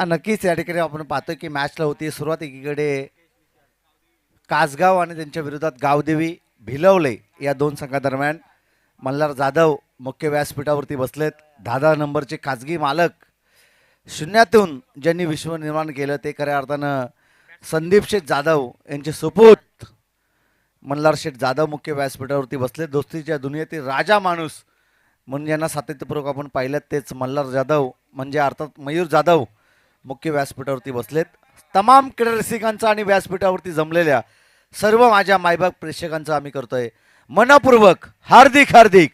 नक्कीच या ठिकाणी आपण पाहतोय की मॅचला होती सुरुवात. एकीकडे कासगाव आणि त्यांच्या विरोधात गावदेवी भिलवले या दोन संघादरम्यान मल्हार जाधव मुख्य व्यासपीठावरती बसलेत. 10 नंबरचे खाजगी मालक शून्यातून ज्यांनी विश्व निर्माण केलं ते खऱ्या अर्थानं संदीप शेठ जाधव यांचे सुपूत मल्हार शेठ जाधव मुख्य व्यासपीठावरती बसले. दोस्तीच्या दुनियेतील राजा माणूस म्हणून ज्यांना सातत्यपूर्वक आपण पाहिलं तेच मल्हार जाधव म्हणजे अर्थात मयूर जाधव मुख्य व्यासपीठावरती बसलेत. तमाम क्रीडा रसिकांचा आणि व्यासपीठावरती जमलेल्या सर्व माझ्या मायबाप प्रेक्षकांचं आम्ही करतोय मनपूर्वक हार्दिक हार्दिक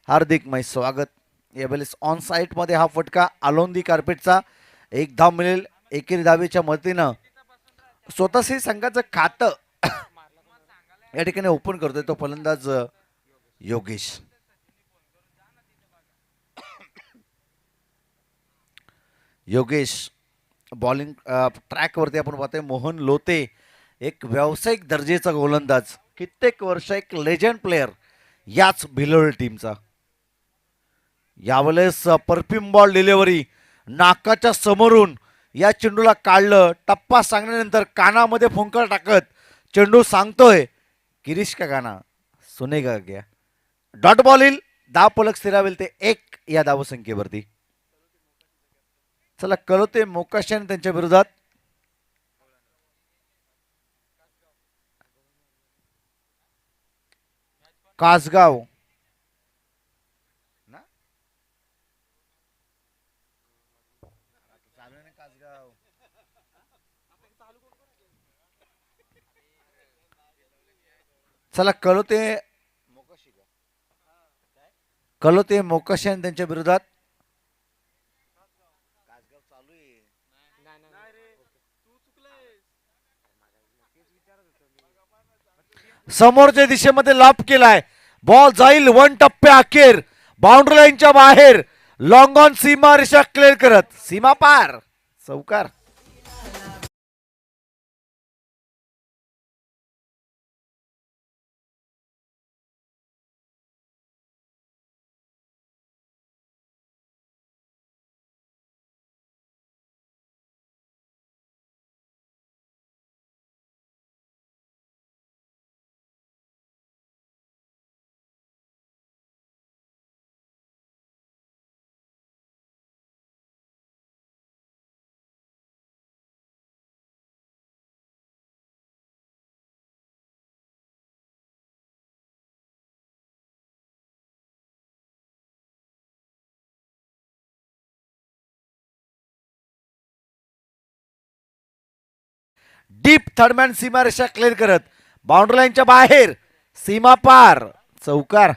हार्दिकमय स्वागत. यावेळेस ऑन साईटमध्ये हा फटका आलोंदी कार्पेटचा एक धाव मिळेल. एकेरी धावेच्या मदतीनं स्वतःही संघाचं खातं या ठिकाणी ओपन करतोय तो फलंदाज योगेश. योगेश बॉलिंग ट्रॅकवरती आपण पाहतोय. मोहन लोते एक व्यावसायिक दर्जेचा गोलंदाज, कित्येक वर्ष एक लेजंड प्लेयर याच भिलोळ टीमचा. यावेळेस परफ्यूम बॉल डिलिव्हरी नाकाच्या समोरून या चेंडूला काढलं. टप्पा सांगण्यानंतर कानामध्ये फुंकर टाकत चेंडू सांगतोय गिरीश का गाना सुनेगा क्या. डॉट बॉल येईल. धाव पलक स्थिरावेल ते 1 या धावसंख्येवरती. चला कळवते मोकाशन त्यांच्या विरोधात कासगाव. चला कळवते मोकाशन त्यांच्या विरोधात समोरच्या दिशेमध्ये लाभ केलाय. बॉल जाईल 1 टप्प्या अखेर बाउंड्री लाईनच्या बाहेर. लॉंग ऑन सीमा रेषा क्लिअर करत सीमा पार चौकार. डीप थर्डमॅन सीमारेषा क्लिअर करत बाउंड्री लाईनच्या बाहेर सीमा पार चौकार.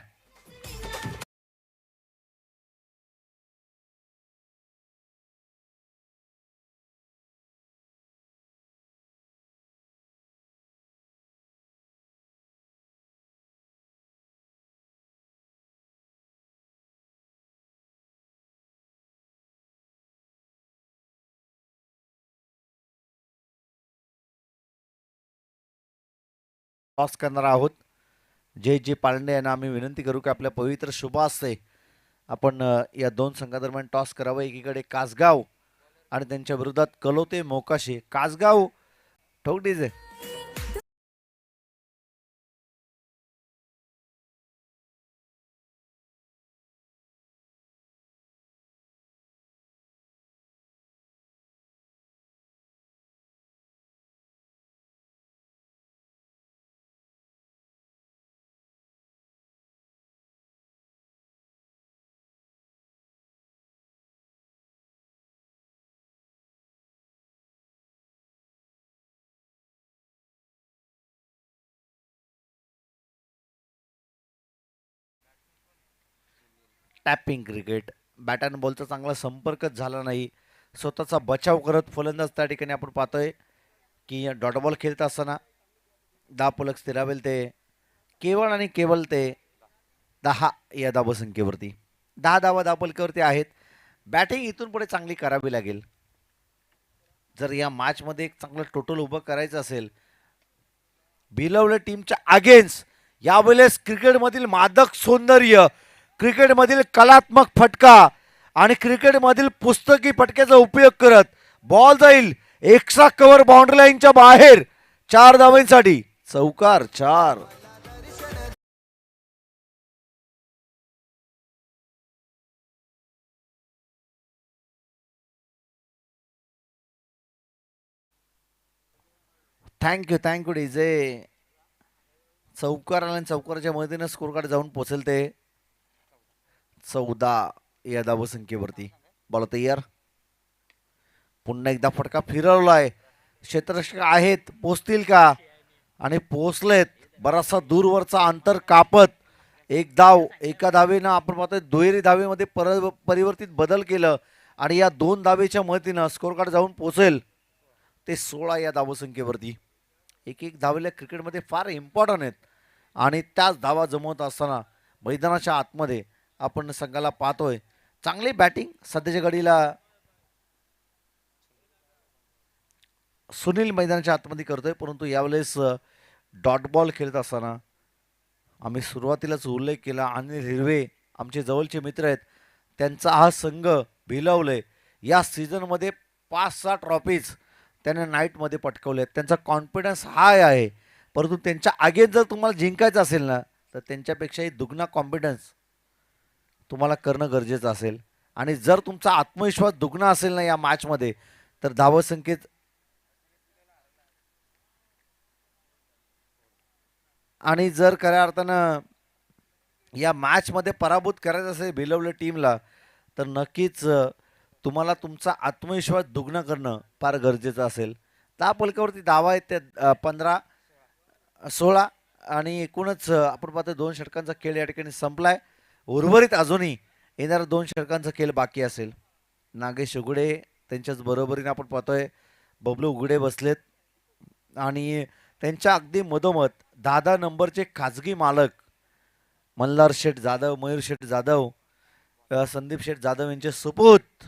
टॉस करणार आहोत. जे पालंडे यांना आम्ही विनंती करू की आपल्या पवित्र शुभ असते आपण या दोन संघादरम्यान टॉस करावं. एकीकडे कासगाव आणि त्यांच्या विरोधात कलोते मोकाशी. कासगाव ठोकडीजे टॅपिंग क्रिकेट. बॅट अँड बॉलचा चांगला संपर्कच झाला नाही. स्वतःचा बचाव करत फलंदाज त्या ठिकाणी आपण पाहतोय की डॉट बॉल खेळत असताना 10 पलक स्थिरावेल ते केवळ आणि केवळ ते 10 या धावसंख्येवरती. 10 धावा धावपलकावरती आहेत. बॅटिंग इथून पुढे चांगली करावी लागेल जर या मॅचमध्ये एक चांगलं टोटल उभं करायचं असेल. भिलवले टीमच्या अगेन्स्ट यावेळेस क्रिकेटमधील मादक सौंदर्य, क्रिकेटमधील कलात्मक फटका आणि क्रिकेटमधील पुस्तकी फटक्याचा उपयोग करत बॉल जाईल एक्स्ट्रा कव्हर बाउंड्री लाईनच्या बाहेर 4 धावांसाठी चौकार 4. Thank you DJ. चौकार आणि चौकाराच्या मदतीने स्कोर कार्ड जाऊन पोहोचेल ते 14 या धावसंख्येवरती. बॉल तयार. पुन्हा एकदा फटका फिरवलाय. क्षेत्ररक्षक आहेत, पोचतील का? आणि पोचलेत. बराचसा दूरवरचा अंतर कापत एक धाव. एका धावेनं आपण पाहतोय दुहेरी धावेमध्ये परिवर्तित बदल केलं आणि या 2 धावेच्या मदतीनं स्कोर कार्ड जाऊन पोचेल ते 16 या धावसंख्येवरती. एक एक धावेल्या क्रिकेटमध्ये फार इम्पॉर्टंट आहेत आणि त्याच धावा जमवत असताना मैदानाच्या आतमध्ये आपण संघाला पाहतोय चांगली बॅटिंग सध्याच्या घडीला सुनील मैदानाच्या आतमध्ये करतोय. परंतु यावेळेस डॉट बॉल खेळत असताना आम्ही सुरुवातीलाच उल्लेख केला अनिल हिरवे आमचे जवळचे मित्र आहेत, त्यांचा हा संघ भिलवले या सीझनमध्ये 5-6 ट्रॉफीज त्याने नाईटमध्ये पटकवले आहेत. त्यांचा कॉन्फिडन्स हाय आहे. परंतु त्यांच्या आगेत जर तुम्हाला जिंकायचं असेल ना तर त्यांच्यापेक्षाही दुगणा कॉन्फिडन्स तुम्हाला करणं गरजेचं असेल. आणि जर तुमचा आत्मविश्वास दुगणा असेल ना या मॅचमध्ये तर धावसंख्येत आणि जर खऱ्या अर्थानं या मॅचमध्ये पराभूत करायचं असेल भिलवले टीमला तर नक्कीच तुम्हाला तुमचा आत्मविश्वास दुगणा करणं फार गरजेचं असेल. 10 फलकावरती धावा आहेत त्या 15-16 आणि एकूणच आपण पाहतो 2 षटकांचा खेळ या ठिकाणी संपलाय. उर्वरित अजूनही येणाऱ्या 2 षटकांचा खेळ बाकी असेल. नागेश उघडे त्यांच्याच बरोबरीने आपण पाहतोय बबलू उघडे बसलेत आणि त्यांच्या अगदी मधोमध 10 नंबरचे खाजगी मालक मल्हार शेठ जाधव, मयूर शेठ जाधव, संदीप शेठ जाधव यांचे सुपूत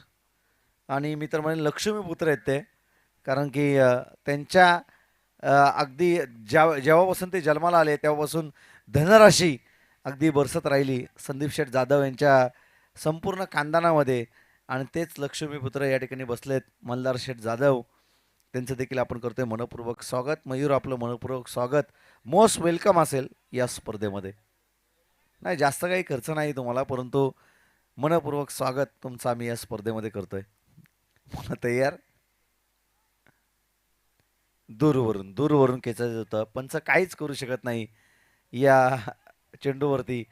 आणि मी तर म्हणेन लक्ष्मीपुत्र आहेत ते. कारण की त्यांच्या अगदी जेव्हापासून ते जन्माला आले तेव्हापासून धनराशी अगदी बरसत राहिली संदीप शेठ जाधव यांच्या संपूर्ण खानदानामध्ये आणि तेच लक्ष्मीपुत्र या ठिकाणी बसलेत मल्हार शेठ जाधव. त्यांचं देखील आपण करतोय मनपूर्वक स्वागत. मयूर आपलं मनपूर्वक स्वागत. मोस्ट वेलकम असेल या स्पर्धेमध्ये. नाही जास्त काही खर्च नाही तुम्हाला, परंतु मनपूर्वक स्वागत तुमचं आम्ही या स्पर्धेमध्ये करतोय. मला तयार. दूरवरून खेचायचं होतं. पंच काहीच करू शकत नाही या चेंडूवरती,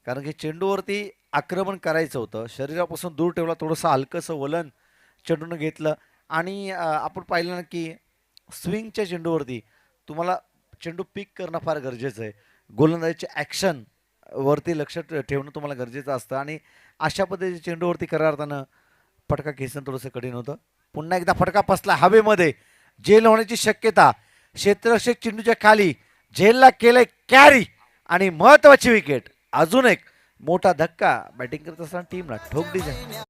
कारण की चेंडूवरती आक्रमण करायचं होतं. शरीरापासून दूर ठेवला, थोडंसं हलकंसं वलन चेंडूनं घेतलं आणि आपण पाहिलं ना की स्विंगच्या चेंडूवरती तुम्हाला चेंडू पिक करणं फार गरजेचं आहे. गोलंदाजीचे ॲक्शन वरती लक्ष ठेवणं तुम्हाला गरजेचं असतं आणि अशा पद्धतीच्या चेंडूवरती खऱ्या अर्थानं फटका खेचणं थोडंसं कठीण होतं. पुन्हा एकदा फटका फसला हवेमध्ये. झेल होण्याची शक्यता. क्षेत्ररक्षक चेंडूच्या खाली झेलला केलंय कॅरी आणि महत्वाची विकेट. अजून एक मोठा धक्का बॅटिंग करत असताना टीमला ठोक डिझाईन.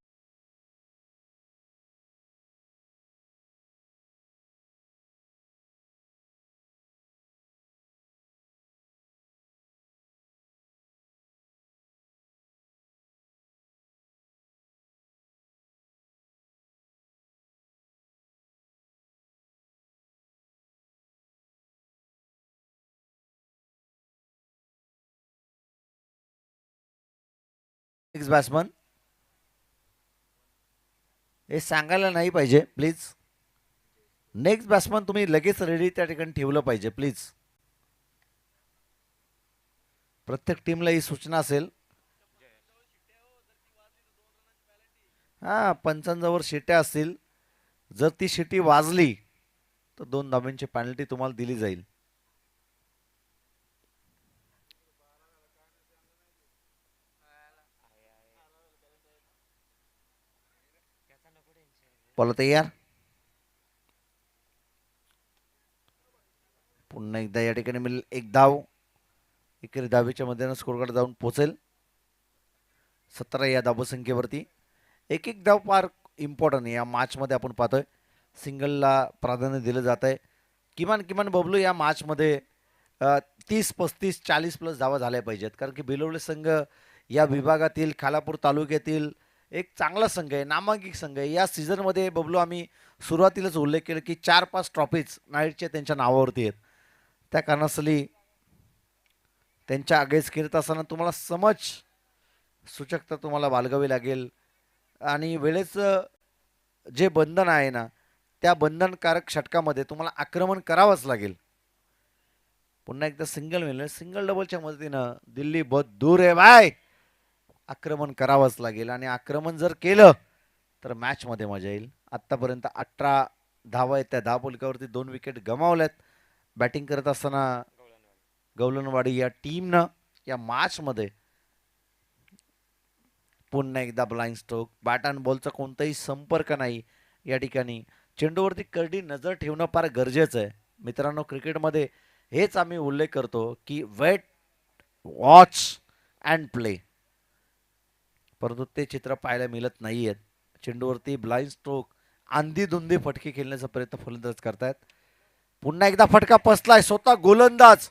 नेक्स्ट बॅट्समन हे सांगायला नाही पाहिजे प्लीज. नेक्स्ट बॅट्समन तुम्ही लगेच रेडी त्या ठिकाणी ठेवलं पाहिजे प्लीज. प्रत्येक टीमला ही सूचना असेल. हां, पंचांजवळ शिट्या असतील. जर ती शिटी वाजली तर 2 धाब्यांची पेनल्टी तुम्हाला दिली जाईल. बोला तयार. पुन्हा एकदा या ठिकाणी मिळेल एक धाव. एकेरी धावेच्या मध्यानं स्कोर कार्ड जाऊन पोचेल 17 या धावसंख्येवरती. एक एक धाव फार इम्पॉर्टंट आहे या मॅचमध्ये. आपण पाहतोय सिंगलला प्राधान्य दिलं जात आहे. किमान बबलू या मॅचमध्ये 30-35-40 प्लस धावा झाल्या पाहिजेत. कारण की बिलोवले संघ या विभागातील खालापूर तालुक्यातील एक चांगला संघ आहे, नामांकित संघ आहे. या सीझनमध्ये बबलू आम्ही सुरुवातीलाच उल्लेख केला की 4-5 ट्रॉफीज नाईटच्या त्यांच्या नावावरती आहेत. त्या कारणास्तली त्यांच्या अगेन्स्ट खेळत असताना तुम्हाला सूचकता तुम्हाला बाळगावी लागेल आणि वेळेचं जे बंधन आहे ना त्या बंधनकारक षटकामध्ये तुम्हाला आक्रमण करावंच लागेल. पुन्हा एकदा सिंगल मिळेल, सिंगल डबलच्या मदतीनं दिल्ली बहुत दूर आहे बाय, आक्रमण करावंच लागेल आणि आक्रमण जर केलं तर मॅचमध्ये मजा येईल. आत्तापर्यंत 18 धावा आहेत, त्या 10 फलकावरती 2 विकेट गमावल्यात. बॅटिंग करत असताना गवलनवाडी या टीमनं या मॅचमध्ये पुन्हा एकदा ब्लाइंड स्ट्रोक, बॅट अँड बॉलचा कोणताही संपर्क नाही. या ठिकाणी चेंडूवरती करडी नजर ठेवणं फार गरजेचं आहे मित्रांनो. क्रिकेटमध्ये हेच आम्ही उल्लेख करतो की वेट, वॉच अँड प्ले, परंतु ते चित्र पाहायला मिळत नाही आहेत. चेंडूवरती ब्लाइंड स्ट्रोक, आंधी दुंदी फटके खेळण्याचा प्रयत्न फलंदाज करतायत. पुन्हा एकदा फटका पसलाय, स्वतः गोलंदाज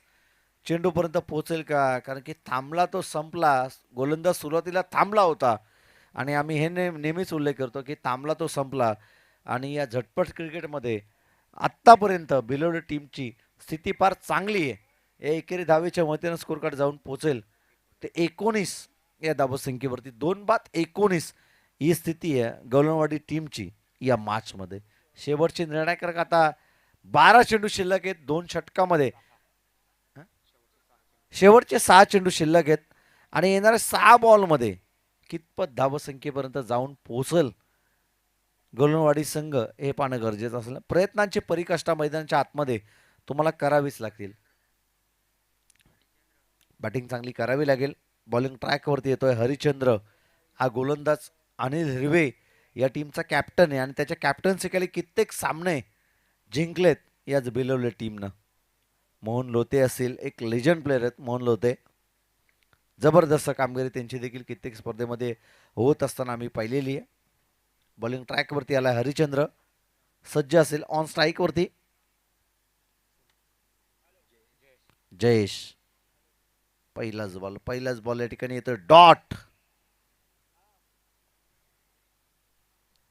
चेंडूपर्यंत पोहोचेल का, कारण की थांबला तो संपला. गोलंदाज सुरुवातीला थांबला होता आणि आम्ही हे नेहमीच उल्लेख करतो की थांबला तो संपला. आणि या झटपट क्रिकेटमध्ये आत्तापर्यंत बिलोड टीमची स्थिती फार चांगली आहे. या एकेरी धावेच्या मतेनं स्कोर कार्ड जाऊन पोहोचेल ते 19 या धावसंख्येवरती. 2-19 ही स्थिती आहे गवलनवाडी टीमची या मॅचमध्ये. शेवटचे निर्णायक आता 12 चेंडू शिल्लक आहेत 2 षटकामध्ये. शेवटचे 6 चेंडू शिल्लक आहेत आणि येणाऱ्या 6 बॉलमध्ये कितपत धावसंख्येपर्यंत जाऊन पोहोचल गवलनवाडी संघ हे पाहणं गरजेचं असेल. प्रयत्नांची परिकाष्ठा मैदानाच्या आतमध्ये तुम्हाला करावीच लागतील. बॅटिंग चांगली करावी लागेल. बॉलिंग ट्रॅकवरती येतोय हरिचंद्र, हा गोलंदाज अनिल हिरवे या टीमचा कॅप्टन आहे आणि त्याच्या कॅप्टन्सीखाली कित्येक सामने जिंकलेत याच बिलवले टीमनं. मोहन लोते असतील, एक लेजंड प्लेअर आहेत मोहन लोते. जबरदस्त कामगिरी त्यांची देखील कित्येक स्पर्धेमध्ये होत असताना आम्ही पाहिलेली आहे. बॉलिंग ट्रॅकवरती आला हरिचंद्र, सज्ज असेल ऑन स्ट्राईकवरती जयेश. पहिलाच बॉल या ठिकाणी येतो डॉट.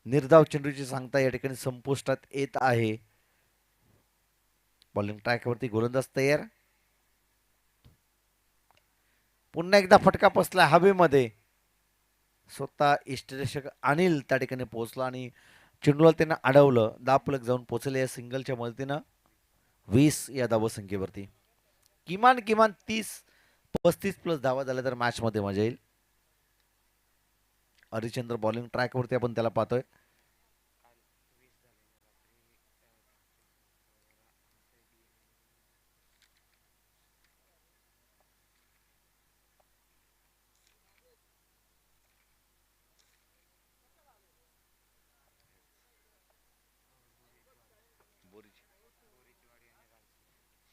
निर्धाव चेंडूची सांगता या ठिकाणी संपुष्टात येत आहे. बॉलिंग ट्रॅकवरती गोलंदाज तयार. पुन्हा एकदा फटका बसला हवेमध्ये, स्वतः इष्टरक्षक अनिल त्या ठिकाणी पोहोचला आणि चेंडूला त्यानं अडवलं. दापलक जाऊन पोहोचले या सिंगलच्या मदतीनं 20 या धावसंख्येवरती. किमान 30-35 प्लस धावा झाल्या तर मॅच मध्ये मजा येईल. हरिचंद्र बॉलिंग ट्रॅकवरती आपण त्याला पाहतोय.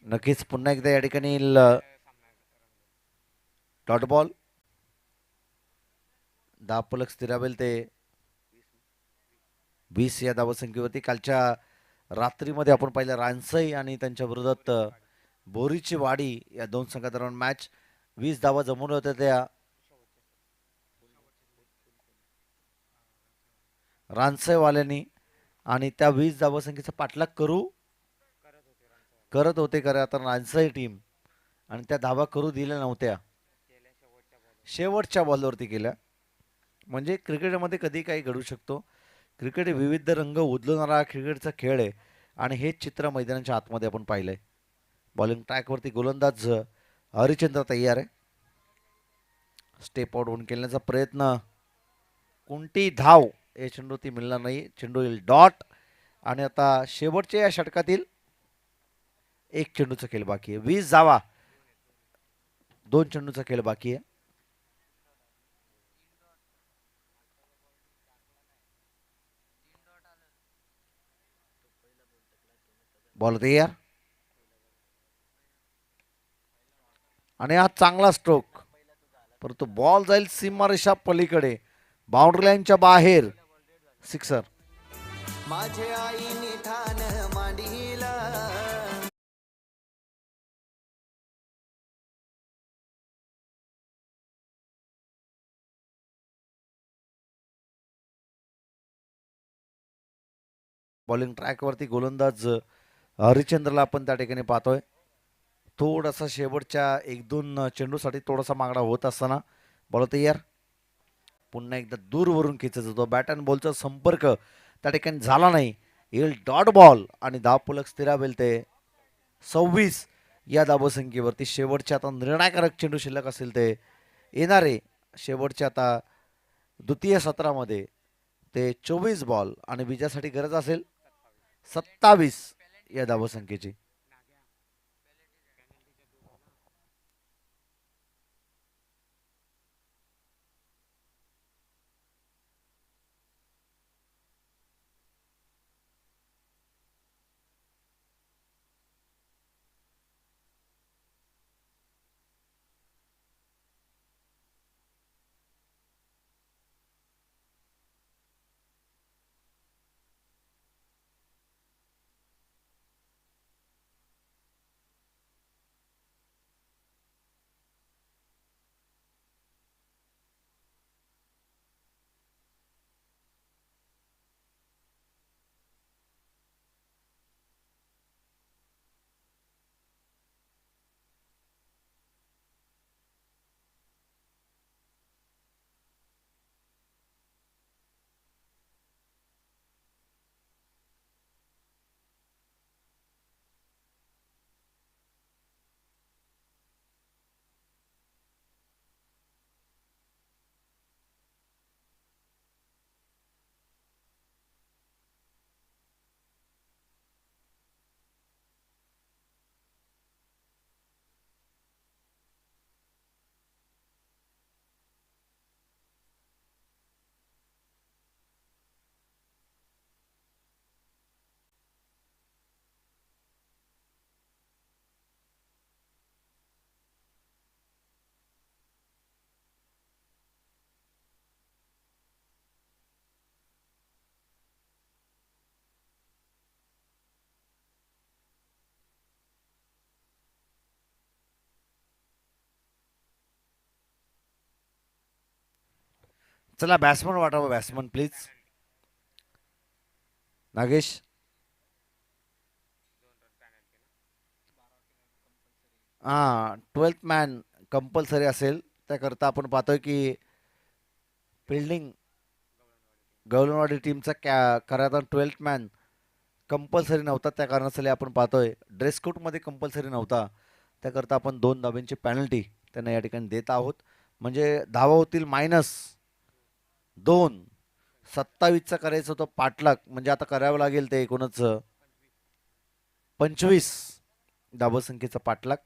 नक्कीच पुन्हा एकदा या ठिकाणी डॉट बॉल. दापलक स्थिरावेल ते 20 या धावसंख्येवरती. कालच्या रात्रीमध्ये आपण पाहिलं रानसई आणि त्यांच्या विरोधात बोरीची वाडी या दोन संघादरम्यान मॅच. 20 धावा जमवल्या होत्या त्या रानसईवाल्यांनी आणि त्या 20 धावसंख्येचा पाठलाग करत होते खरं आता रानसई टीम, आणि त्या धावा करू दिल्या नव्हत्या, शेवटच्या बॉलवरती केल्या. म्हणजे क्रिकेटमध्ये कधी काही घडू शकतो. क्रिकेट विविध रंग उधळणारा क्रिकेटचा खेळ आहे आणि हेच चित्र मैदानाच्या आतमध्ये आपण पाहिलंय. बॉलिंग ट्रॅकवरती गोलंदाज हरिचंद्र तयार आहे. स्टेप आउट होऊन खेळण्याचा प्रयत्न, कोणती धाव हे चेंडू ती मिळणार नाही. चेंडू येईल डॉट. आणि आता शेवटच्या या षटकातील एक चेंडूचा खेळ बाकी आहे. 20 धावा, 2 चेंडूचा खेळ बाकी आहे. बॉल तयार आणि हा चांगला स्ट्रोक, परंतु बॉल जाईल सीमारेषा पलीकडे, बाउंड्री लाईनच्या बाहेर. सिक्सर. माझे आईने ठाण मांडीला बॉलिंग ट्रॅकवरती गोलंदाज हरिश्चंद्रला आपण त्या ठिकाणी पाहतोय. थोडासा शेवटच्या 1-2 चेंडूसाठी थोडासा मागणा होत असताना बॉल तयार. पुन्हा एकदा दूरवरून खेचत होतो. बॅट अँड बॉलचा संपर्क त्या ठिकाणी झाला नाही. येईल डॉट बॉल आणि धावफलक स्थिरावेल ते 26 या धावसंख्येवरती. शेवटचे आता निर्णायकारक चेंडू शिल्लक असेल ते येणारे शेवटचे आता द्वितीय सत्रामध्ये ते 24 बॉल आणि विजयासाठी गरज असेल 27 या धावसंख्येची. चला बॅट्समन वाटावं. Batsman please. नागेश. हां 12th मॅन कंपल्सरी असेल. त्याकरता आपण पाहतोय की फिल्डिंग गवळणवाडी टीमचा करायचा 12th मॅन कंपल्सरी नव्हता. त्या कारणासाठी आपण पाहतोय ड्रेस कोडमध्ये कंपल्सरी नव्हता. त्याकरता आपण 2 धाब्यांची पॅनल्टी त्यांना या ठिकाणी देत आहोत. म्हणजे धावा होतील -2. 27चा करायचं होतं पाठलाग. म्हणजे आता करावं लागेल ते एकूणच 25 धावसंख्येचा पाठलाग.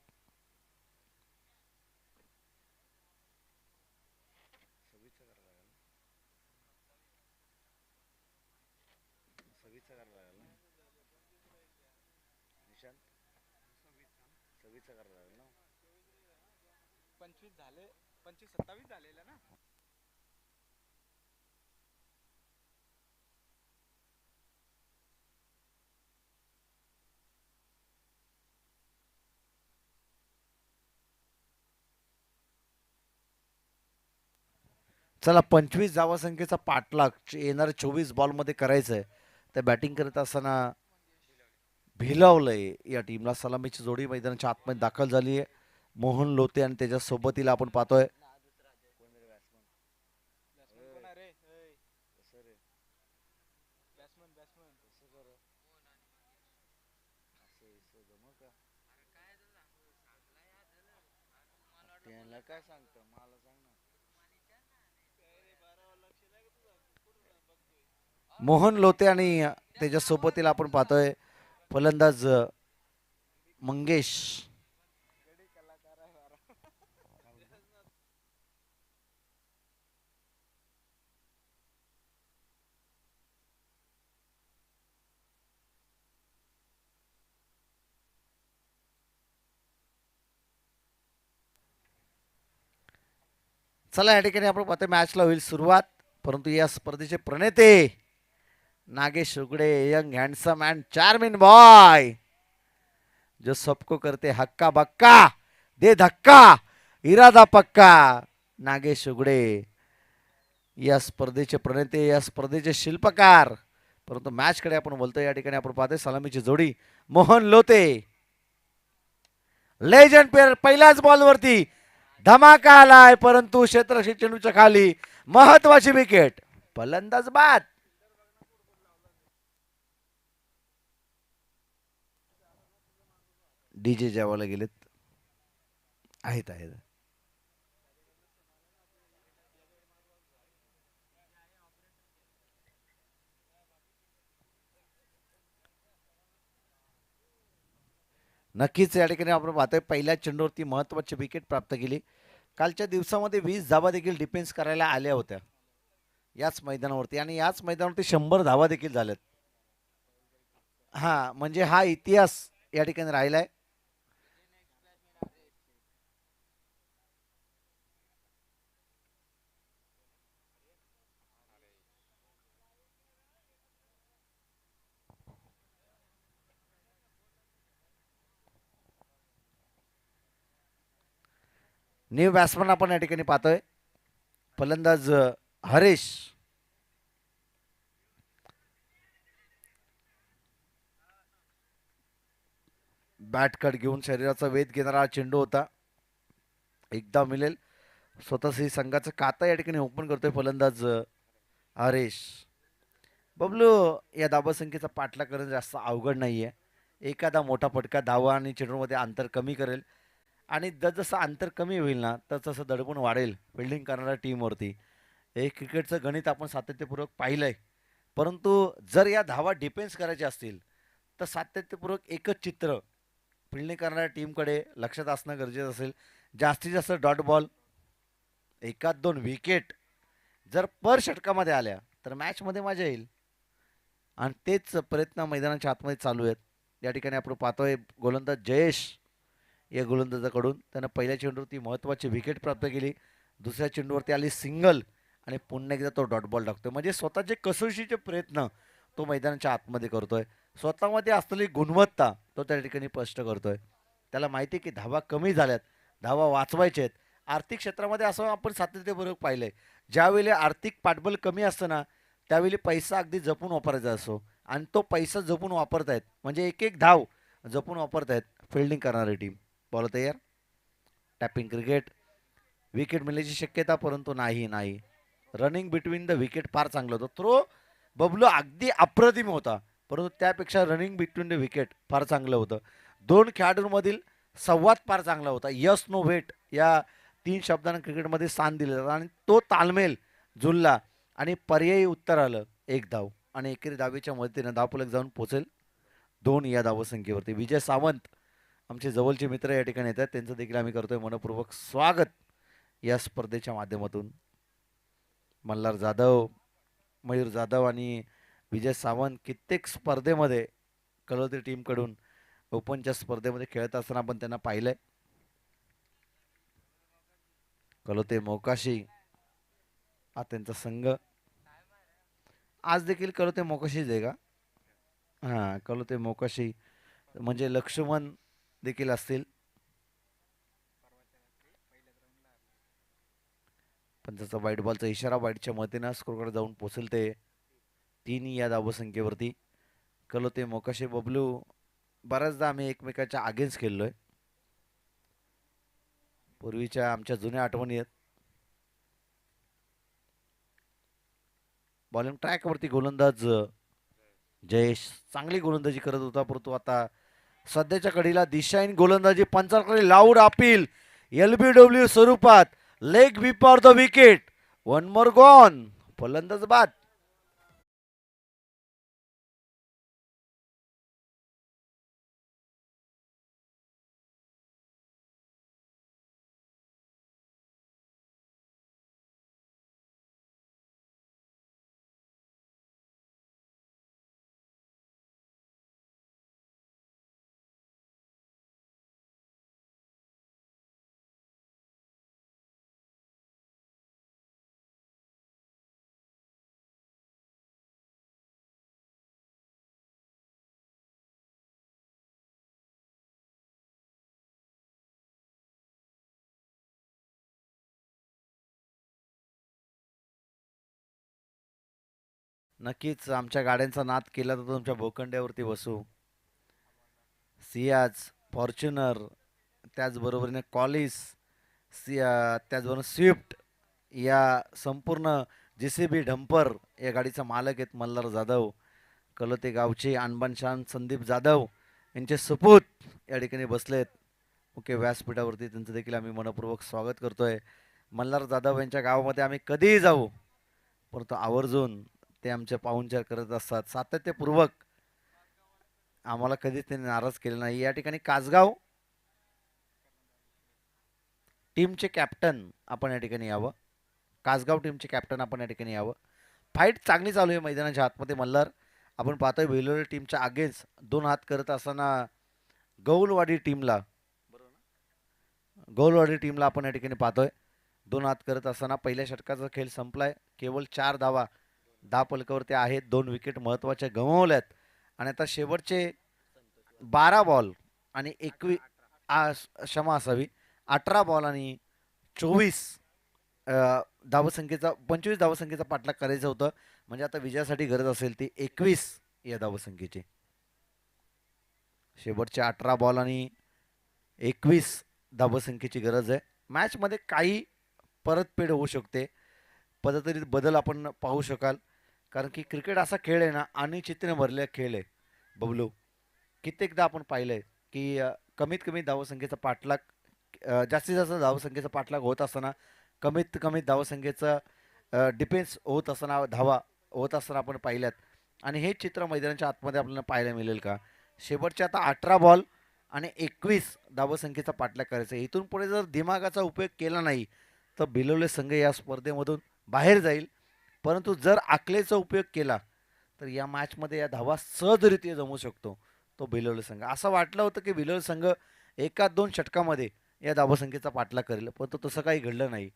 चला 25 धावसंख्येचा पाठलाग येणाऱ्या 24 बॉलमध्ये करायचं आहे. त्या बॅटिंग करत असताना भिलावलंय या टीमला सलामीची जोडी मैदानाच्या आतमध्ये दाखल झाली आहे. मोहन लोते आणि त्याच्या सोबतीला आपण पाहतोय काय सांगतो मला सांग ना. मोहन लोते आणि त्याच्या सोबतीला आपण पाहतोय फलंदाज मंगेश. चला या ठिकाणी आपण पाहतोय मॅचला होईल सुरुवात. परंतु या स्पर्धेचे प्रणेते Nagesh Ugade young handsome and charming boy जो सबको करते हक्का बक्का दे धक्का इरादा पक्का. नागेश उगडे या स्पर्धेचे प्रणेते, या स्पर्धेचे शिल्पकार परंतु मॅचकडे आपण बोलतोय. या ठिकाणी आपण पाहतोय सलामीची जोडी मोहन लोते, लेजंड प्लेअर, पहिल्याच बॉलवरती धमाका आलाय, परंतु क्षेत्ररक्षक चेंडूच्या खाली महत्वाची विकेट, फलंदाज बाद. डीजे जेवायला गेलेत, आहेत आहेत. नक्कीच या ठिकाणी आपण पाहतोय पहिल्या चेंडूवरती महत्वाची विकेट प्राप्त केली. कालच्या दिवसामध्ये 20 धावा देखील डिफेन्स करायला आल्या होत्या याच मैदानावरती, आणि याच मैदानावरती 100 धावा देखील झाल्यात. हा म्हणजे हा इतिहास या ठिकाणी राहिलाय. न्यू बॅट्समन आपण या ठिकाणी पाहतोय, फलंदाज हरेश. बॅट कट घेऊन शरीराचा वेध घेणारा हा चेंडू होता, एकदा मिळेल. स्वतःच संघाचं खाता या ठिकाणी ओपन करतोय फलंदाज हरेश. बबलू, या धावसंख्येचा पाठलाग करणं जास्त अवघड नाहीये. एखादा मोठा फटका धावा आणि चेंडूमध्ये अंतर कमी करेल, आणि जसं अंतर कमी होईल ना तसं दडपण वाढेल फिल्डिंग करणाऱ्या टीमवरती. हे क्रिकेटचं गणित आपण सातत्यपूर्वक पाहिलंय. परंतु जर या धावा डिफेन्स करायच्या असतील तर सातत्यपूर्वक एकच चित्र फिल्डिंग करणाऱ्या टीमकडे लक्षात असणं गरजेचं असेल. जास्तीत जास्त डॉट बॉल, एकात दोन विकेट जर पर षटकामध्ये आल्या तर मॅचमध्ये मजा येईल, आणि तेच प्रयत्न मैदानाच्या आतमध्ये चालू आहेत. या ठिकाणी आपण पाहतोय गोलंदाज जयेश या गोलंदाजाकडून त्यानं पहिल्या चेंडूवरती महत्त्वाची विकेट प्राप्त केली. दुसऱ्या चेंडूवरती आली सिंगल, आणि पुन्हा एकदा तो डॉट बॉल टाकतोय. म्हणजे स्वतःचे कसोशीचे प्रयत्न तो मैदानाच्या आतमध्ये करतोय. स्वतःमध्ये असलेली गुणवत्ता तो त्या ठिकाणी स्पष्ट करतोय. त्याला माहिती आहे की धावा कमी झाल्यात, धावा वाचवायचे आहेत. आर्थिक क्षेत्रामध्ये असं आपण सातत्यपूर्वक पाहिलंय, ज्यावेळी आर्थिक पाठबळ कमी असतं ना त्यावेळी पैसा अगदी जपून वापरायचा असतो, आणि तो पैसा जपून वापरतायत म्हणजे एक एक धाव जपून वापरतायत फिल्डिंग करणारी टीम. बॉल तयार, टॅपिंग क्रिकेट, विकेट मिळण्याची शक्यता, परंतु नाही नाही. रनिंग बिटवीन द विकेट फार चांगलं होतं. थ्रो बबलू अगदी अप्रतिम होता, परंतु त्यापेक्षा रनिंग बिटवीन द विकेट फार चांगलं होतं. दोन खेळाडूंमधील संवाद फार चांगला होता. यस नो वेट या 3 शब्दांना क्रिकेटमध्ये स्थान दिलं जातं, आणि तो तालमेल जुळला आणि पर्यायी उत्तर आलं, एक धाव, आणि एकेरी धावेच्या मदतीनं धावफलक जाऊन पोहोचेल 2 या धावसंख्येवरती. विजय सावंत आमचे जवळचे मित्र या ठिकाणी येतात, त्यांचं देखील आम्ही करतोय मनपूर्वक स्वागत या स्पर्धेच्या माध्यमातून. मल्हार जाधव, मयूर जाधव आणि विजय सावंत कित्येक स्पर्धेमध्ये कलोदरी टीमकडून ओपनच्या स्पर्धेमध्ये खेळत असताना आपण त्यांना पाहिलंय. कलोते मोकाशी हा त्यांचा संघ. आज देखील कलोते मोकाशीच आहे का? हां, कलोते मोकाशी म्हणजे लक्ष्मण देखील असतील. पण त्याचा वाईट बॉलचा इशारा, वाईटच्या मतीनं स्कोरकडे जाऊन पोचेल ते 3 या धावसंख्येवरती. कलोते मोकाशी बबलू बऱ्याचदा आम्ही एकमेकाच्या अगेन्स्ट खेळलोय, पूर्वीच्या आमच्या जुन्या आठवणी आहेत. बॉलिंग ट्रॅकवरती गोलंदाज जयेश चांगली गोलंदाजी करत होता, परंतु आता सध्याच्या घडीला दिशाहीन गोलंदाजी. पंचांकडे लाऊड अपील LBW स्वरूपात, leg before the wicket, one more gone, फलंदाज बाद. नक्कीच आमच्या गाड्यांचा नाद केला तर तुमच्या भोकंड्यावरती बसू. सियाज, फॉर्च्युनर, त्याचबरोबरीने कॉलिस, त्याचबरोबर स्विफ्ट या संपूर्ण JCB डंपर या गाडीचा मालक आहेत मल्हार जाधव. कलोते गावचे आणबान शान संदीप जाधव यांचे सपूत या ठिकाणी बसलेत मुख्य व्यासपीठावरती. त्यांचं देखील आम्ही मनपूर्वक स्वागत करतोय. मल्हार जाधव यांच्या गावामध्ये आम्ही कधीही जाऊ परंतु आवर्जून ते आमचे पाहुणचार करत असतात. सातत्यपूर्वक आम्हाला कधीच त्यांनी नाराज केलं नाही. या ठिकाणी कासगाव टीमचे कॅप्टन आपण या ठिकाणी यावं. कासगाव टीमचे कॅप्टन आपण या ठिकाणी यावं. फाईट चांगली चालू आहे मैदानाच्या आतमध्ये. मल्हार आपण पाहतोय वेलोरे टीमच्या अगेन्स्ट दोन हात करत असताना गौलवाडी टीमला आपण या ठिकाणी पाहतोय दोन हात करत असताना. पहिल्या षटकाचा खेळ संपलाय. केवळ 4 धावा फलकावरती आहेत. 2 विकेट महत्त्वाच्या गमावल्यात आणि आता शेवटचे 12 बॉल आणि 18 बॉल आणि 24 धावसंख्येचा 25 धावसंख्येचा पाठलाग करायचं होतं. म्हणजे आता विजयासाठी गरज असेल ती 21 या धावसंख्येची. शेवटचे 18 बॉल आणि 21 धावसंख्येची गरज आहे. मॅचमध्ये काही परतफेड होऊ शकते. पद्धतीत बदल आपण पाहू शकाल. कारण की क्रिकेट असा खेळ आहे ना, अनिश्चिततेने भरलेला खेळ आहे बबलू. कित्येकदा आपण पाहिलंय की कमीत कमी धावसंख्येचा पाठलाग जास्तीत जास्त धावसंख्येचा पाठलाग होत असताना कमीत कमी धावसंख्येचा डिफेन्स होत असताना धावा होत असताना आपण पाहिल्यात. आणि हे चित्र मैदानाच्या आतमध्ये आपल्याला पाहायला मिळेल का? शेवटचे आता 18 बॉल आणि 21 धावसंख्येचा पाठलाग करायचा. इथून पुढे जर दिमागाचा उपयोग केला नाही तर भिलवले संघ या स्पर्धेमधून बाहेर जाईल. परंतु जर आकलेचा उपयोग केला तर या मॅचमध्ये या धावा सहजरित्या जमू शकतो तो भिलवले संघ. असं वाटलं होतं की भिलवले संघ एका 2 षटकामध्ये या धावसंख्येचा पाठलाग करेल, परंतु तसं काही घडलं नाही.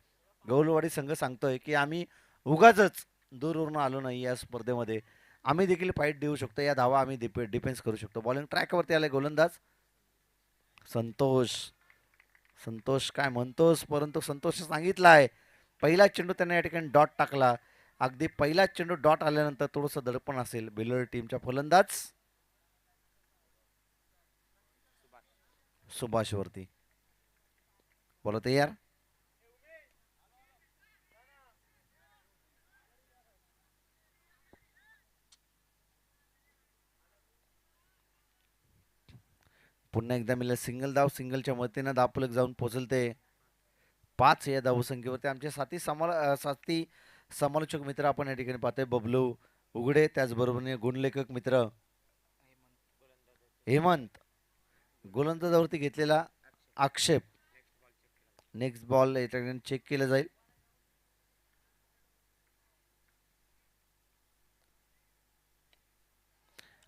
गौलवाडी संघ सांगतोय की आम्ही उगाचच दूरवरून आलो नाही या स्पर्धेमध्ये. आम्ही देखील फाईट देऊ शकतो. या धावा आम्ही डिफेन्स करू शकतो. बॉलिंग ट्रॅकवरती आले गोलंदाज संतोष. संतोष काय म्हणतोस, परंतु संतोषने सांगितलं आहे पहिला चेंडू त्याने या ठिकाणी डॉट टाकला. अगदी पहिला चेंडू डॉट आल्यानंतर थोडंसं दडपण असेल भिलोरी टीमच्या फलंदाज सुभाषवरती. बोला तयार. पुन्हा एकदा मिळेल सिंगल धाव. सिंगलच्या मदतीनं धावफलक जाऊन पोहोचलते 5 या धावसंख्येवरती. आमचे साथी समालोचक मित्र आपण या ठिकाणी पाहतोय बबलू उघडे, त्याचबरोबर गुणलेखक मित्र हेमंत. गोलंदाजावरती घेतलेला आक्षेप नेक्स्ट बॉल या ठिकाणी चेक केलं जाईल.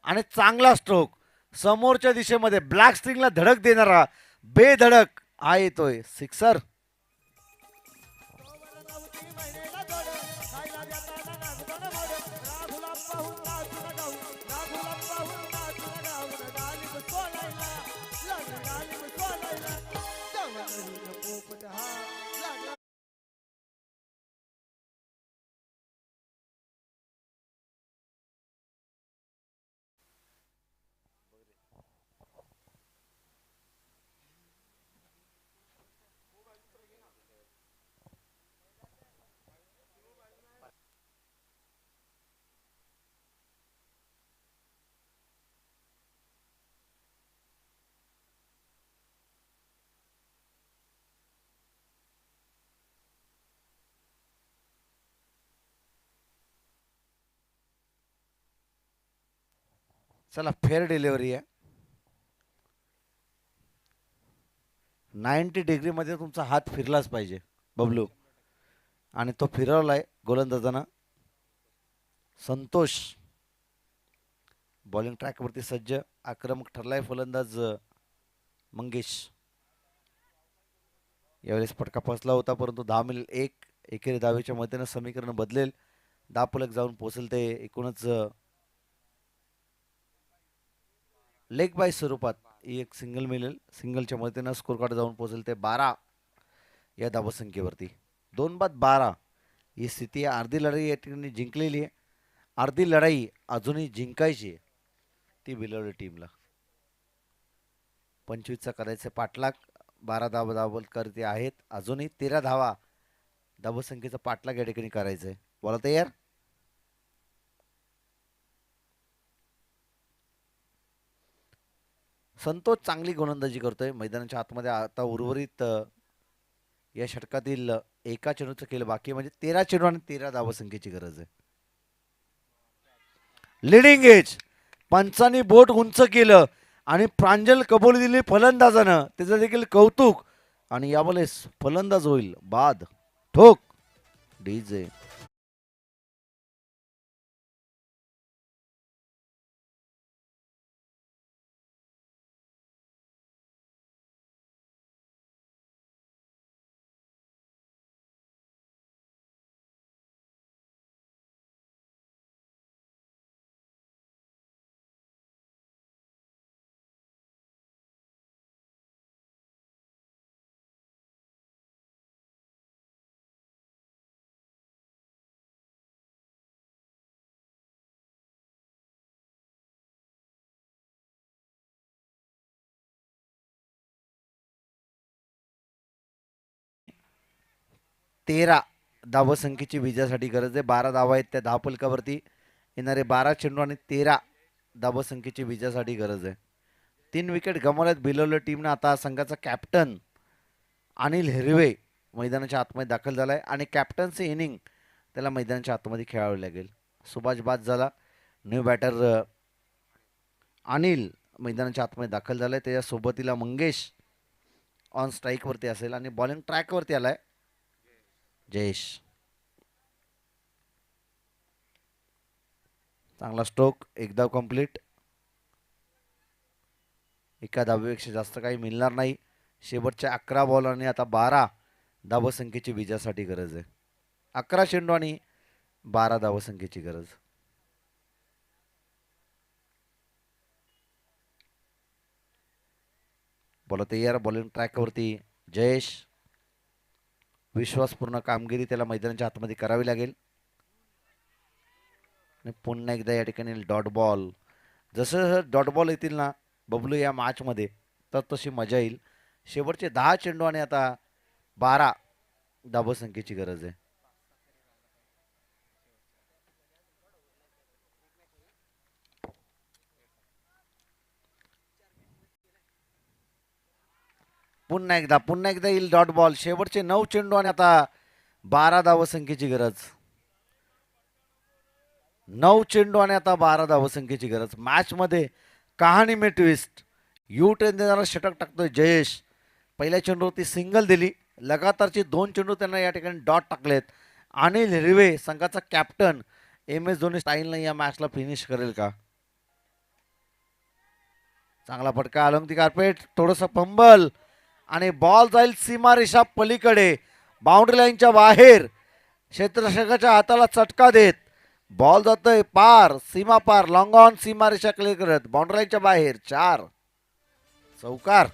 आणि चांगला स्ट्रोक समोरच्या दिशेमध्ये ब्लॅक स्ट्रिंगला धडक देणारा बेधडक हा येतोय सिक्सर. चला फेअर डिलिव्हरी आहे. 90 डिग्रीमध्ये तुमचा हात फिरलाच पाहिजे बबलू, आणि तो फिरवलाय गोलंदाजानं. संतोष बॉलिंग ट्रॅकवरती सज्ज. आक्रमक ठरलाय फलंदाज मंगेश. यावेळेस फटका फसला होता परंतु 10 मिळेल 1. एकेरी धावेच्या मदतीनं समीकरण बदलेल. धावफलक जाऊन पोहोचेल ते एकूणच लेग बाय स्वरूपात एक सिंगल मिळेल. सिंगलच्या मदतीनं स्कोर कार्ड जाऊन पोहोचेल ते 12 या धावसंख्येवरती. 2 बाद 12 ही स्थिती आहे. अर्धी लढाई या ठिकाणी जिंकलेली आहे अर्धी लढाई अजूनही जिंकायची आहे, ती भिलवली टीमला. 25चा करायचे पाठलाग. 12 धावा धावल करते आहेत. अजूनही 13 धावा धावसंख्येचा पाठलाग या ठिकाणी करायचंय. बोला तयार. संतोष चांगली गोलंदाजी करतोय मैदानाच्या आतमध्ये. आता उर्वरित या षटकातील एका चेंडूचं केलं बाकी, म्हणजे 13 चेंडू आणि 13 धावसंख्येची गरज आहे. लिडिंग एज पंचांनी बोट उंच केलं आणि प्रांजल कबुली दिली फलंदाजानं, त्याचं देखील कौतुक. आणि यावेळेस फलंदाज होईल बाद. ठोक डीजे. तेरा धावसंख्येची विजयासाठी गरज आहे. 12 धावा आहेत त्या धावफलकावरती. येणारे 12 चेंडू आणि 13 धावसंख्येची विजयासाठी गरज आहे. 3 विकेट गमावल्यात भिलवले टीमनं. आता संघाचा कॅप्टन अनिल हिरवे मैदानाच्या आतमध्ये दाखल झालाय आणि कॅप्टनचे इनिंग त्याला मैदानाच्या आतमध्ये खेळावे लागेल. सुभाष बाद झाला. न्यू बॅटर अनिल मैदानाच्या आतमध्ये दाखल झालाय. त्याच्या सोबतीला मंगेश ऑन स्ट्राईकवरती असेल आणि बॉलिंग ट्रॅकवरती आलाय जयेश. चांगला स्ट्रोक. एक धाव कंप्लीट. एका धावेपेक्षा जास्त काही मिळणार नाही. शेवटच्या 11 बॉल आणि आता 12 धावसंख्येची विजयासाठी गरज आहे. 11 चेंडू आणि 12 धावसंख्येची गरज. बोला तयार. बॉलिंग ट्रॅकवरती जयेश. विश्वासपूर्ण कामगिरी त्याला मैदानाच्या आतमध्ये करावी लागेल. आणि पुन्हा एकदा या ठिकाणी डॉट बॉल. जसं डॉट बॉल येतील ना बबलू या मॅचमध्ये, तर तशी मजा येईल. शेवटचे 10 चेंडू आणि आता 12 धावसंख्येची गरज आहे. पुन्हा एकदा येईल डॉट बॉल. शेवटचे 9 चेंडू आणि आता 12 धावसंख्येची गरज. 9 चेंडू आणि आता 12 धावसंख्येची गरज. मॅचमध्ये कहाणी में ट्विस्ट. यू टर्न देणारा षटक टाकतोय जयेश. पहिल्या चेंडूवरती सिंगल दिली. लगातारचे 2 चेंडू त्यांना या ठिकाणी डॉट टाकलेत. अनिल हिरवे संघाचा कॅप्टन एम एस धोनी स्टाईलने या मॅचला फिनिश करेल का? चांगला फटका अलॉंग दी कार्पेट. थोडंसं फंबल आणि बॉल जाईल सीमारेषा पलीकडे, बाउंड्री लाईनच्या बाहेर. क्षेत्ररक्षकाच्या हाताला चटका देत बॉल जातोय पार, सीमा पार, लॉंग ऑन सीमारेषा क्लिअर करत बाउंड्री लाईनच्या बाहेर. 4 चौकार.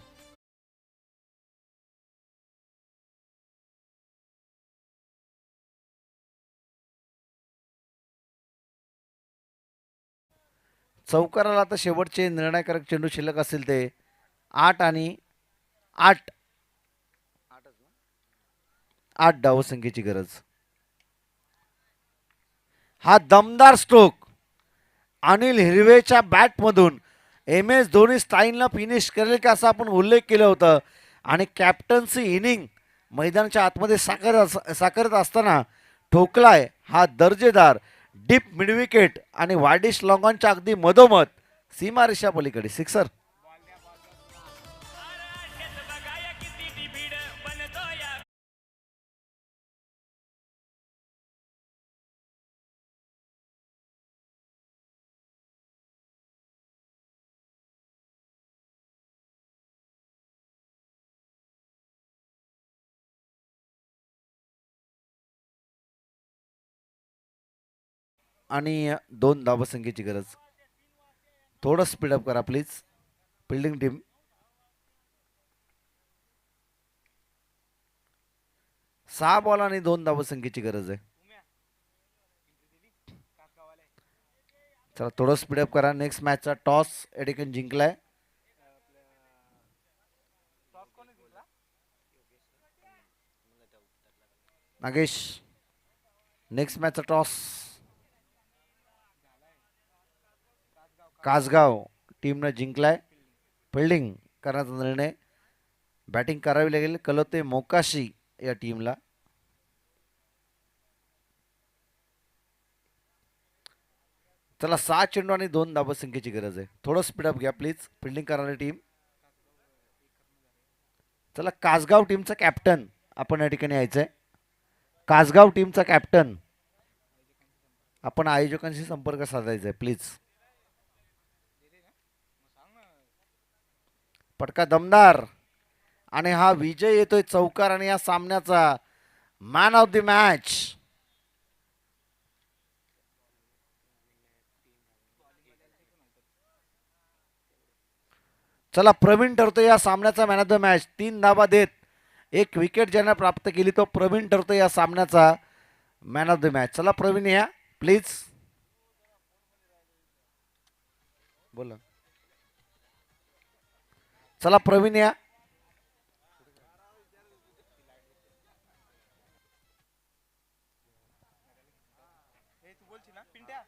चौकाराला आता शेवटचे निर्णायकारक चेंडू शिल्लक असतील ते 8 आणि 8 धावसंख्येची गरज. हा दमदार स्ट्रोक अनिल हिरवेच्या बॅटमधून एम एस धोनी स्टाईलनं फिनिश करेल का असा आपण उल्लेख केलं होतं. आणि कॅप्टन्सी इनिंग मैदानाच्या आतमध्ये साकारत असताना ठोकलाय हा दर्जेदार डीप मिडविकेट आणि वायडिश लॉंगॉनच्या अगदी मधोमध सीमारेषा पलीकडे सिक्सर. आणि 2 धावसंख्येची गरज. थोडं स्पीडअप करा प्लीज फिल्डिंग टीम. 6 बॉल आणि 2 धावसंख्येची गरज आहे. चला थोडं स्पीडअप करा. नेक्स्ट मॅचचा टॉस एडिकन जिंकलाय. नागेश नेक्स्ट मॅचचा टॉस कासगाव टीमनं जिंकलाय. फिल्डिंग करण्याचा निर्णय. बॅटिंग करावी लागेल कलोते मोकाशी या टीमला. चला 6 चेंडू आणि 2 धावसंख्येची गरज आहे. थोडं स्पीडअप घ्या प्लीज. फिल्डिंग करणारी टीम. चला कासगाव टीमचा कॅप्टन आपण या ठिकाणी यायचंय. कासगाव टीमचा कॅप्टन आपण आयोजकांशी संपर्क साधायचा आहे प्लीज. पटका दमदार आणि हा विजय येतोय चौकार आणि या सामन्याचा मॅन ऑफ द मॅच. चला प्रवीण ठरतो या सामन्याचा मॅन ऑफ द मॅच. 3 धावा देत 1 विकेट ज्यानं प्राप्त केली तो प्रवीण ठरतो या सामन्याचा मॅन ऑफ द मॅच. चला प्रवीण या प्लीज. बोला. चला प्रवीण या. तू बोलशील ना पिंट्या